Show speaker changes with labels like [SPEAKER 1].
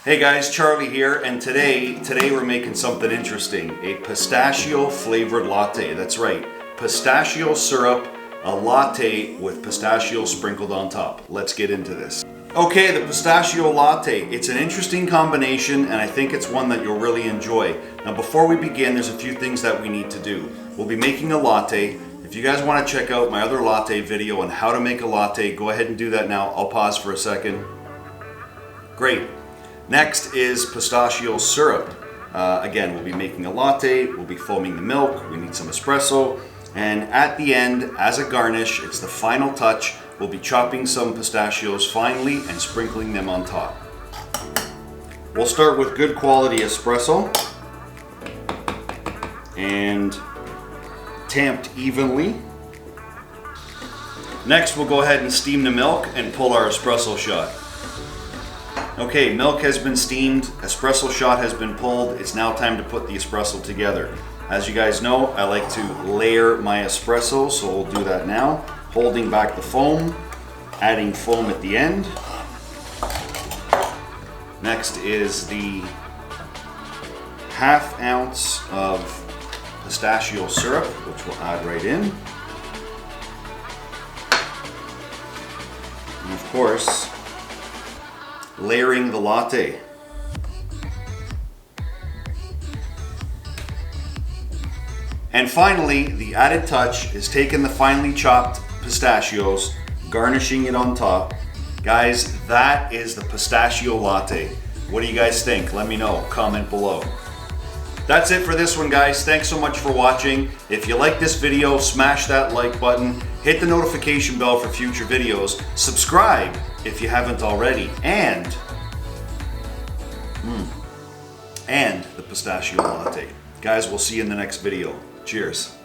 [SPEAKER 1] Hey guys, Charlie here, and today we're making something interesting. A pistachio flavored latte. That's right, pistachio syrup, a latte with pistachio sprinkled on top. Let's get into this. Okay, the pistachio latte. It's an interesting combination, and I think it's one that you'll really enjoy. Now before we begin, there's a few things that we need to do. We'll be making a latte. If you guys want to check out my other latte video on how to make a latte, go ahead and do that now. I'll pause for a second. Great. Next is pistachio syrup. Again, we'll be making a latte, we'll be foaming the milk, we need some espresso, and at the end, as a garnish, it's the final touch, we'll be chopping some pistachios finely and sprinkling them on top. We'll start with good quality espresso and tamped evenly. Next, we'll go ahead and steam the milk and pull our espresso shot. Okay, milk has been steamed, espresso shot has been pulled, it's now time to put the espresso together. As you guys know, I like to layer my espresso, so we'll do that now. Holding back the foam, adding foam at the end. Next is the ½ ounce of pistachio syrup, which we'll add right in. And of course, layering the latte. And finally, the added touch is taking the finely chopped pistachios, garnishing it on top. Guys, that is the pistachio latte. What do you guys think? Let me know, comment below. That's it for this one, guys. Thanks so much for watching. If you like this video, smash that like button, hit the notification bell for future videos, subscribe if you haven't already, and the pistachio latte. Guys, we'll see you in the next video. Cheers.